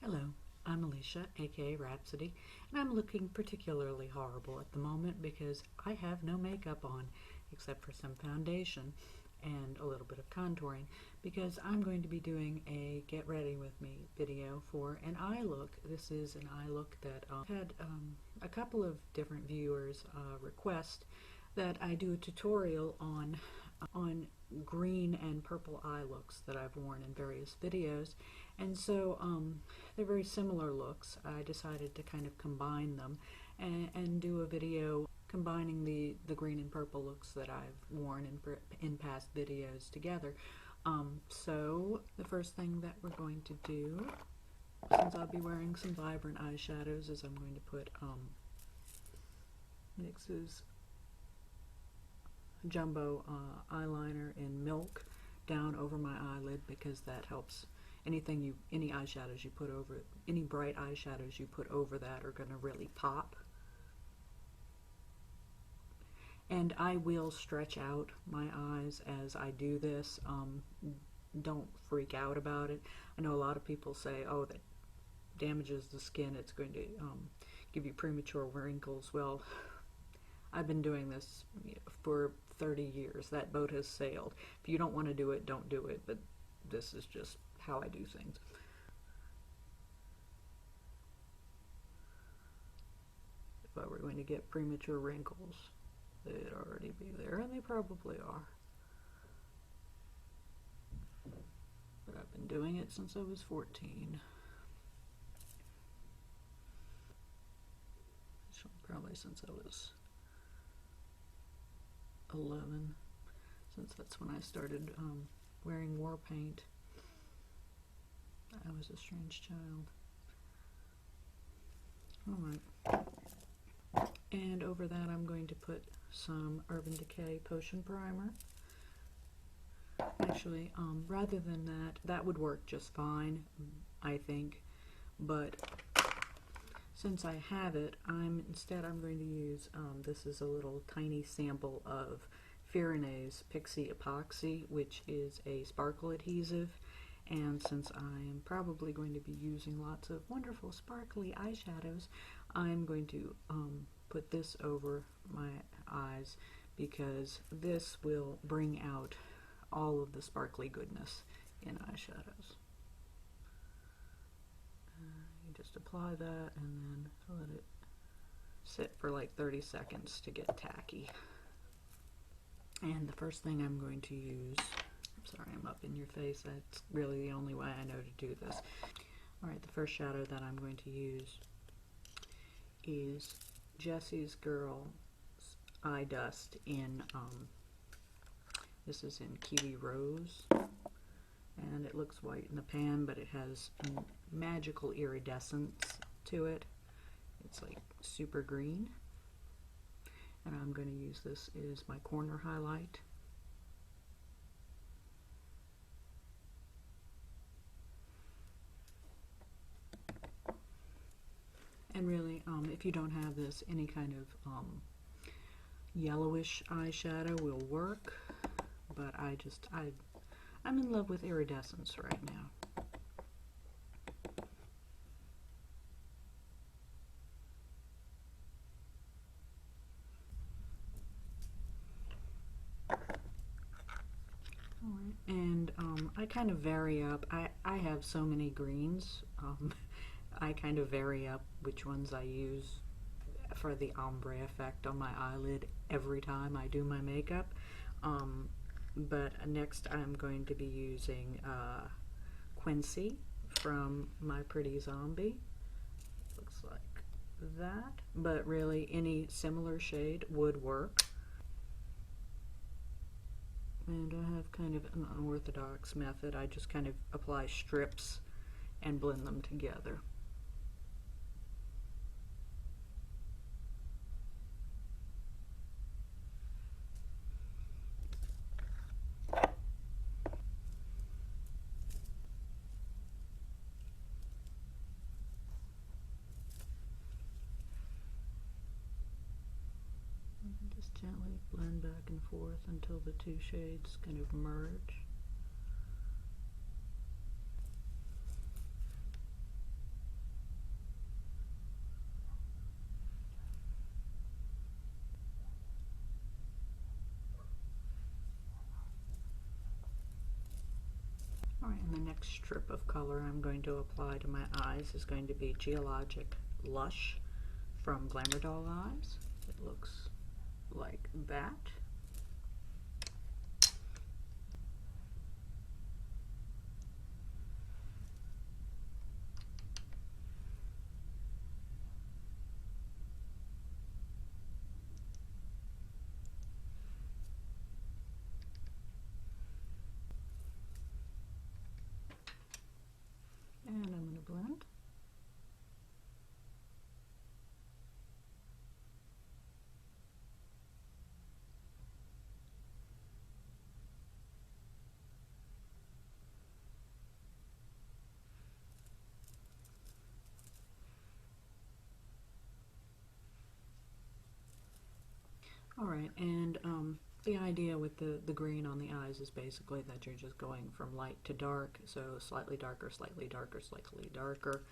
Hello, I'm Alicia, aka Rhapsody, and I'm looking particularly horrible at the moment because I have no makeup on except for some foundation and a little bit of contouring because I'm going to be doing a Get Ready With Me video for an eye look. This is an eye look that had a couple of different viewers request that I do a tutorial on green and purple eye looks that I've worn in various videos, and so they're very similar looks. I decided to kind of combine them and do a video combining the green and purple looks that I've worn in past videos together. So the first thing that we're going to do, since I'll be wearing some vibrant eyeshadows, is I'm going to put NYX's jumbo eyeliner in Milk down over my eyelid because that helps. Any eyeshadows you put over, any bright eyeshadows you put over that are going to really pop. And I will stretch out my eyes as I do this. Don't freak out about it. I know a lot of people say, oh, that damages the skin, it's going to give you premature wrinkles. Well, I've been doing this for 30 years. That boat has sailed. If you don't want to do it, don't do it, but this is just how I do things. If I were going to get premature wrinkles, they'd already be there, and they probably are. But I've been doing it since I was 14. Probably since I was 11, since that's when I started wearing war paint. I was a strange child. Alright. And over that I'm going to put some Urban Decay Potion Primer. Actually, rather than that would work just fine, I think. But since I have it, I'm going to use, this is a little tiny sample of Fyrinnae's Pixie Epoxy, which is a sparkle adhesive. And since I'm probably going to be using lots of wonderful sparkly eyeshadows, I'm going to put this over my eyes because this will bring out all of the sparkly goodness in eyeshadows. You just apply that and then let it sit for like 30 seconds to get tacky. And the first thing I'm going to use, I'm sorry I'm up in your face, that's really the only way I know to do this. Alright, the first shadow that I'm going to use is Jessie's Girl's Eye Dust in, this is in Kiwi Rose, and it looks white in the pan, but it has magical iridescence to it. It's like super green. And I'm going to use this as my corner highlight. And really, if you don't have this, any kind of yellowish eyeshadow will work. But I'm in love with iridescence right now. And I kind of vary up. I have so many greens. I kind of vary up which ones I use for the ombre effect on my eyelid every time I do my makeup. But next I'm going to be using Quinsy from My Pretty Zombie. Looks like that, but really any similar shade would work. And I have kind of an unorthodox method. I just kind of apply strips and blend them together. Just gently blend back and forth until the two shades kind of merge. and the next strip of color I'm going to apply to my eyes is going to be Geologic Lush from Glamour Doll Eyes. It looks like that. And I'm going to blend. All right, and the idea with the green on the eyes is basically that you're just going from light to dark, so slightly darker, slightly darker, slightly darker.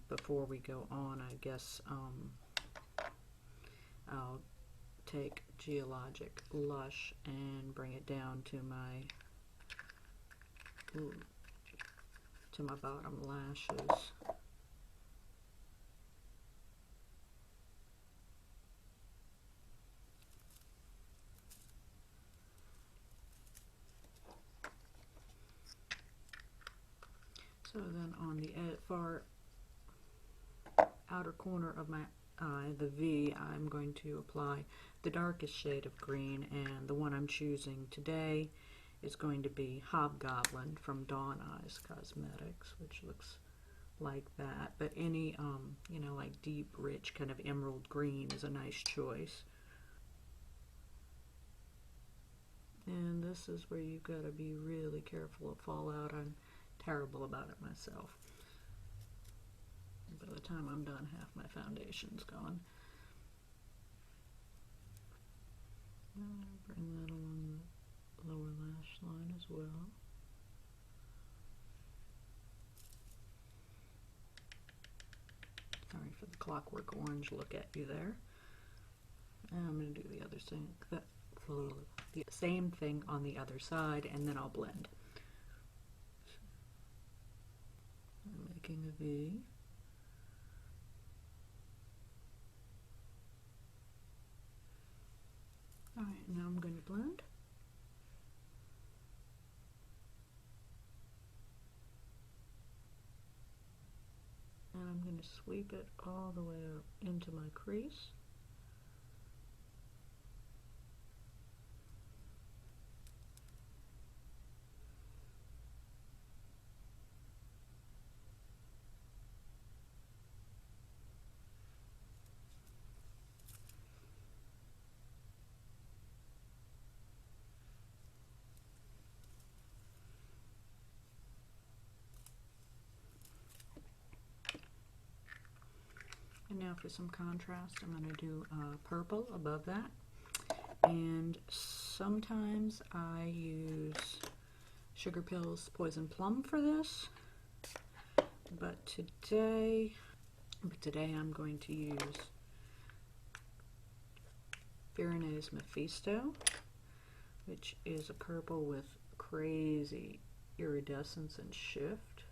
Before we go on, I guess I'll take Geologic Lush and bring it down to my bottom lashes. So then on the far outer corner of my eye, the V, I'm going to apply the darkest shade of green, and the one I'm choosing today is going to be Hobgoblin from Dawn Eyes Cosmetics, which looks like that. But any, you know, like deep, rich kind of emerald green is a nice choice. And this is where you've got to be really careful of fallout. I'm terrible about it myself. By the time I'm done, half my foundation's gone. I'll bring that along the lower lash line as well. Sorry for the clockwork orange look at you there. And I'm going to do the other thing, the same thing on the other side, and then I'll blend. I'm making a V. Alright, now I'm going to blend. And I'm going to sweep it all the way up into my crease. And now for some contrast, I'm going to do purple above that. And sometimes I use Sugar Pills Poison Plum for this. But today I'm going to use Fyrinnae's Mephisto, which is a purple with crazy iridescence and shift.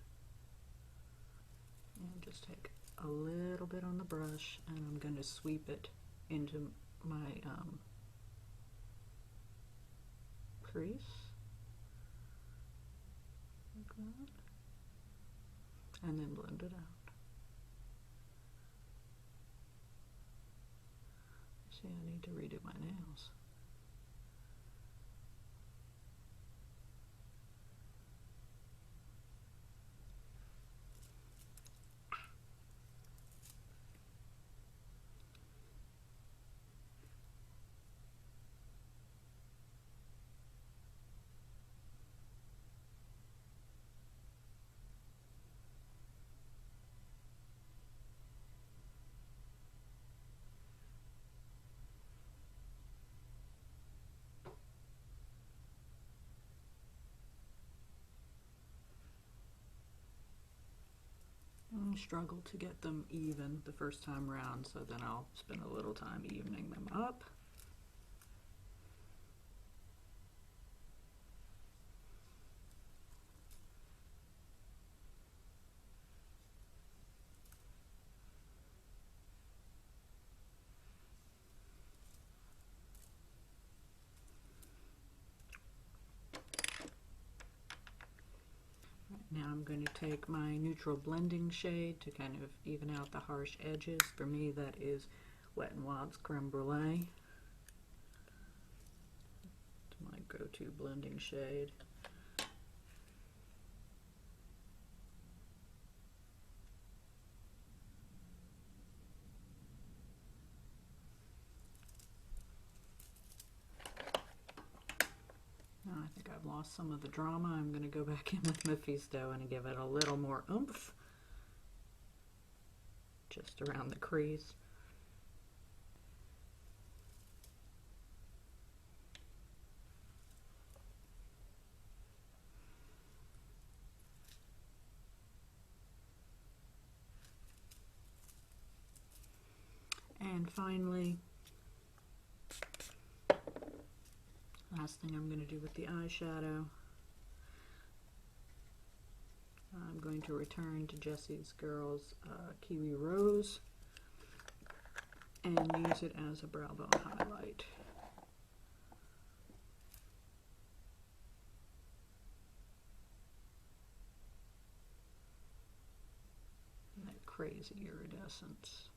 And just take a little bit on the brush, and I'm going to sweep it into my crease, like that, and then blend it out. See, I need to redo my nails. Struggle to get them even the first time round, so then I'll spend a little time evening them up. Now I'm going to take my neutral blending shade to kind of even out the harsh edges. For me, that is Wet n Wild's Creme Brulee. It's my go-to blending shade. I think I've lost some of the drama. I'm going to go back in with Mephisto and give it a little more oomph just around the crease. And finally, last thing I'm going to do with the eyeshadow, I'm going to return to Jessie's Girl's Kiwi Rose and use it as a brow bone highlight. And that crazy iridescence.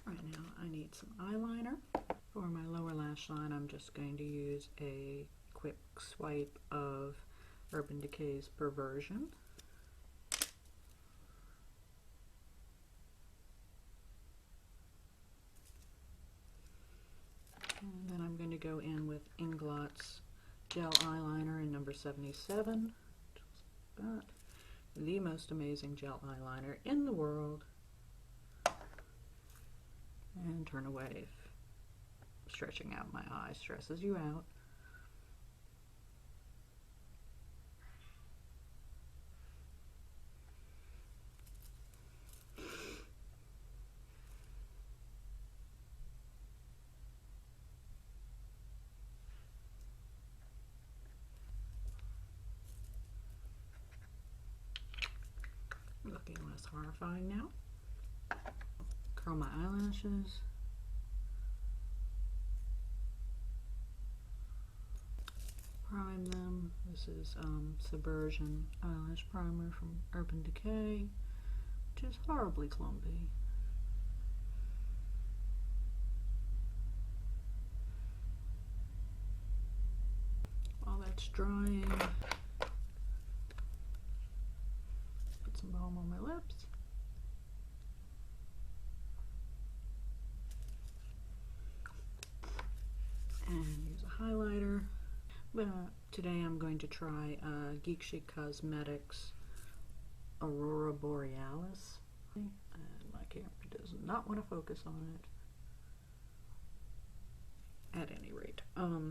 Right now I need some eyeliner. For my lower lash line, I'm just going to use a quick swipe of Urban Decay's Perversion. And then I'm going to go in with Inglot's gel eyeliner in number 77. Just like that. The most amazing gel eyeliner in the world. And turn away if stretching out my eye stresses you out. Looking less horrifying now. Curl my eyelashes. Prime them. This is Subversion Eyelash Primer from Urban Decay, which is horribly clumpy. While that's drying, put some balm on my lips. And use a highlighter. Today I'm going to try Geek Chic Cosmetics Aurora Borealis. And my camera does not want to focus on it. At any rate. So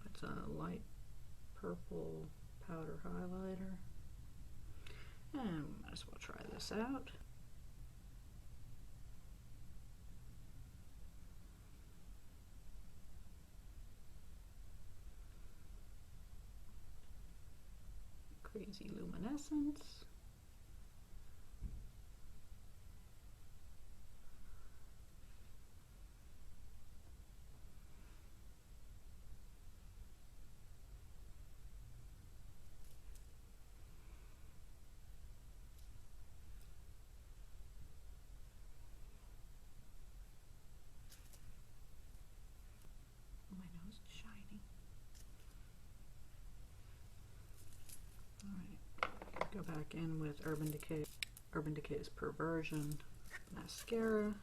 it's a light purple powder highlighter. And might as well try this out. Crazy luminescence. My nose is shiny. All right, go back in with Urban Decay's Perversion mascara.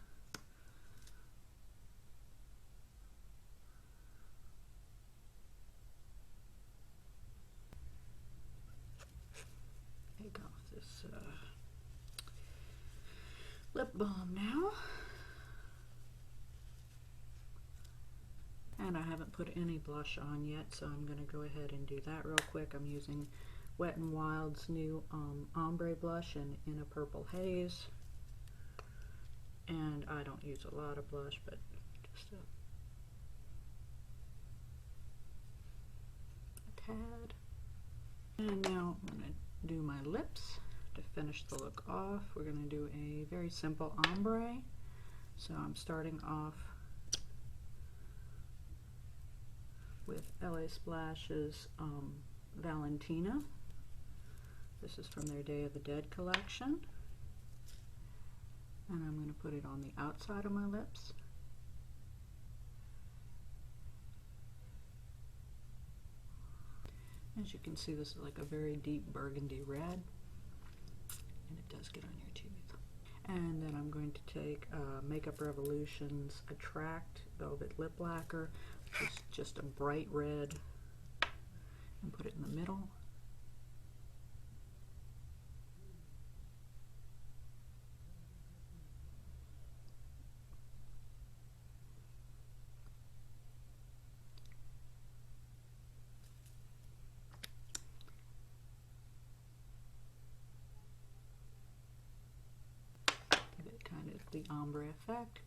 Take off this lip balm now. And I haven't put any blush on yet, so I'm going to go ahead and do that real quick. I'm using Wet n Wild's new ombre blush in a purple haze. And I don't use a lot of blush, but just tad. And now I'm going to do my lips to finish the look off. We're going to do a very simple ombre. So I'm starting off with LA Splash's Valentina. This is from their Day of the Dead collection. And I'm going to put it on the outside of my lips. As you can see, this is like a very deep burgundy red, and it does get on your teeth. And then I'm going to take Makeup Revolution's Attract Velvet Lip Lacquer, which is just a bright red, and put it in the middle. The ombre effect,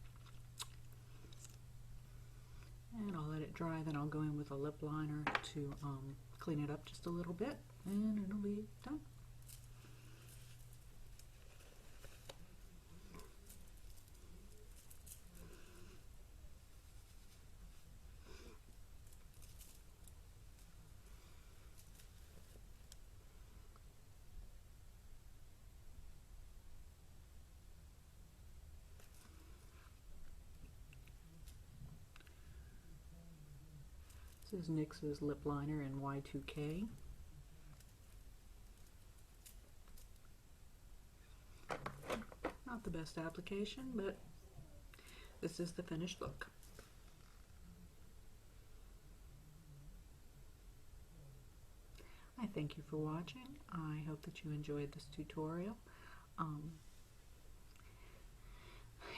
and I'll let it dry, then I'll go in with a lip liner to clean it up just a little bit, and it'll be done. This is NYX's lip liner in Y2K. Not the best application, but this is the finished look. I thank you for watching. I hope that you enjoyed this tutorial.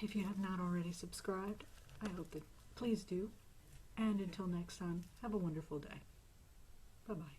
If you have not already subscribed, I hope that please do. And until next time, have a wonderful day. Bye-bye.